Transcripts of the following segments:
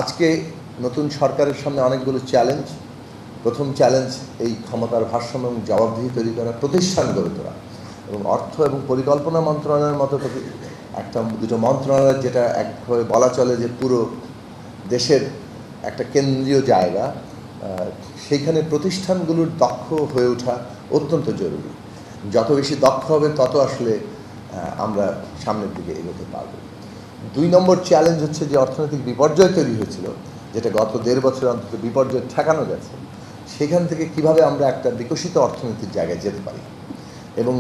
আজকে নতুন সরকারের সামনে অনেকগুলো চ্যালেঞ্জ। প্রথম চ্যালেঞ্জ এই ক্ষমতার ভারসাম্য এবং জবাবদিহি তৈরি করা, প্রতিষ্ঠান গড়ে তোলা এবং অর্থ এবং পরিকল্পনা মন্ত্রণালয়ের মতো একটা দুটো মন্ত্রণালয়, যেটা একভাবে বলা চলে যে পুরো দেশের একটা কেন্দ্রীয় জায়গা, সেইখানে প্রতিষ্ঠানগুলোর দক্ষ হয়ে ওঠা অত্যন্ত জরুরি। যত বেশি দক্ষ হবে তত আসলে আমরা সামনের দিকে এগোতে পারব। ২ নম্বর চ্যালেঞ্জ হচ্ছে যে অর্থনৈতিক বিপর্যয় তৈরি হয়েছিল, যেটা গত ১.৫ বছর অন্তত বিপর্যয় ঠেকানো গেছে, সেখান থেকে কিভাবে আমরা একটা বিকশিত অর্থনীতির জায়গায় যেতে পারি এবং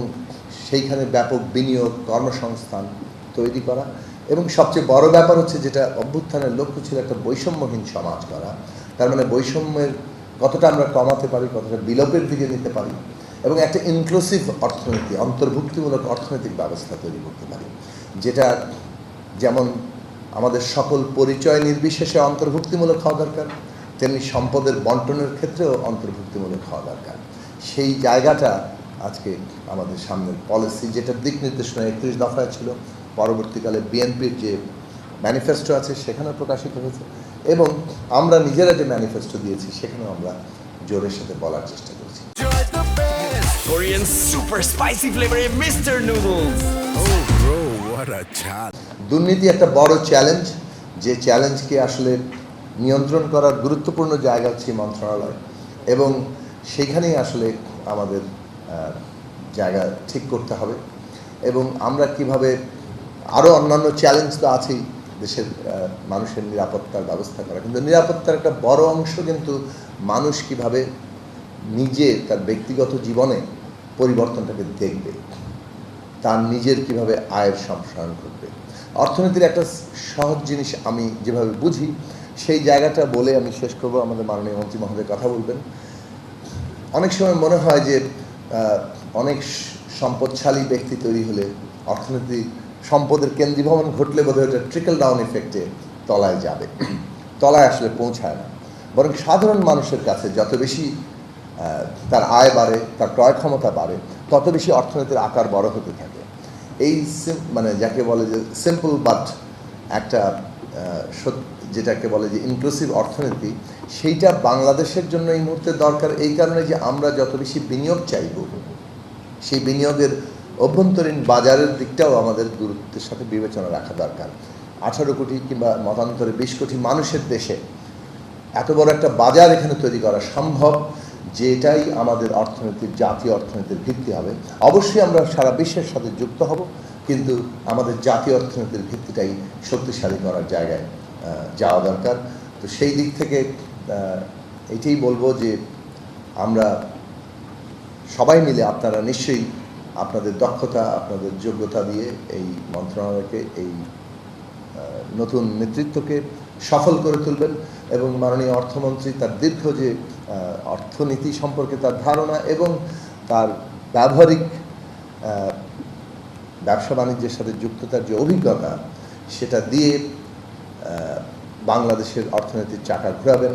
সেইখানে ব্যাপক বিনিয়োগ, কর্মসংস্থান তৈরি করা, এবং সবচেয়ে বড় ব্যাপার হচ্ছে যেটা অভ্যুত্থানের লক্ষ্য ছিল, একটা বৈষম্যহীন সমাজ করা। তার মানে বৈষম্যের কতটা আমরা কমাতে পারি, কতটা বিলোপের দিকে নিতে পারি, এবং একটা ইনক্লুসিভ অর্থনীতি, অন্তর্ভুক্তিমূলক অর্থনৈতিক ব্যবস্থা তৈরি করতে পারি, যেটা যেমন আমাদের সকল পরিচয় নির্বিশেষে অন্তর্ভুক্তিমূলক হওয়া দরকার, তেমনি সম্পদের বন্টনের ক্ষেত্রেও অন্তর্ভুক্তিমূলক হওয়া দরকার। সেই জায়গাটা আজকে আমাদের সামনের পলিসি, যেটার দিক নির্দেশনা ৩১ দফায় ছিল, পরবর্তীকালে বিএনপির যে ম্যানিফেস্টো আছে সেখানেও প্রকাশিত হয়েছে, এবং আমরা নিজেরা যে ম্যানিফেস্টো দিয়েছি সেখানেও আমরা জোরের সাথে বলার চেষ্টা করছি। Korean super spicy flavor in Mr. Noodles. Oh bro, what a chat. দুর্নীতি একটা বড় চ্যালেঞ্জ, যে চ্যালেঞ্জকে আসলে নিয়ন্ত্রণ করার গুরুত্বপূর্ণ জায়গা হচ্ছে মন্ত্রণালয়, এবং সেইখানেই আসলে আমাদের জায়গা ঠিক করতে হবে। এবং আমরা কিভাবে আরও অন্যান্য চ্যালেঞ্জ তো আছেই, দেশের মানুষের নিরাপত্তার ব্যবস্থা করা, কিন্তু নিরাপত্তার একটা বড় অংশ কিন্তু মানুষ কিভাবে নিজে তার ব্যক্তিগত জীবনে পরিবর্তনটাকে দেখবে, তার নিজের কিভাবে আয়ের সম্প্রসারণ করবে। অর্থনীতির একটা সহজ জিনিস আমি যেভাবে বুঝি, সেই জায়গাটা বলে আমি শেষ করব। আমাদের মাননীয় মন্ত্রী মহোদয় কথা বলবেন। অনেক সময় মনে হয় যে অনেক সম্পদশালী ব্যক্তি তৈরি হলে, অর্থনীতি সম্পদের কেন্দ্রীভবন ঘটলে বোধহয় এটা ট্রিকল ডাউন ইফেক্টে তলায় যাবে, তলায় আসলে পৌঁছায় না। বরং সাধারণ মানুষের কাছে যত বেশি তার আয় বাড়ে, তার ক্রয় ক্ষমতা বাড়ে, তত বেশি অর্থনীতির আকার বড় হতে থাকে। এই মানে যাকে বলে যে সিম্পল বাট একটা যেটাকে বলে যে ইনক্লুসিভ অর্থনীতি, সেইটা বাংলাদেশের জন্য এই মুহূর্তে দরকার। এই কারণে যে আমরা যত বেশি বিনিয়োগ চাইব, সেই বিনিয়োগের অভ্যন্তরীণ বাজারের দিকটাও আমাদের গুরুত্বের সাথে বিবেচনা রাখা দরকার। 18 কোটি কিংবা মতান্তরে 20 কোটি মানুষের দেশে এত বড় একটা বাজার এখানে তৈরি করা সম্ভব, যেটাই আমাদের অর্থনীতির, জাতীয় অর্থনীতির ভিত্তি হবে। অবশ্যই আমরা সারা বিশ্বের সাথে যুক্ত হব, কিন্তু আমাদের জাতীয় অর্থনীতির ভিত্তিটাই শক্তিশালী করার জায়গায় যাওয়া দরকার। তো সেই দিক থেকে এটাই বলবো যে আমরা সবাই মিলে, আপনারা নিশ্চয়ই আপনাদের দক্ষতা, আপনাদের যোগ্যতা দিয়ে এই মন্ত্রণালয়কে, এই নতুন নেতৃত্বকে সফল করে তুলবেন, এবং মাননীয় অর্থমন্ত্রী তার দীর্ঘ যে অর্থনীতি সম্পর্কে তার ধারণা এবং তার ব্যবহারিক ব্যবসা বাণিজ্যের সাথে যুক্ততার যে অভিজ্ঞতা, সেটা দিয়ে বাংলাদেশের অর্থনীতির চাকা ঘোরাবেন।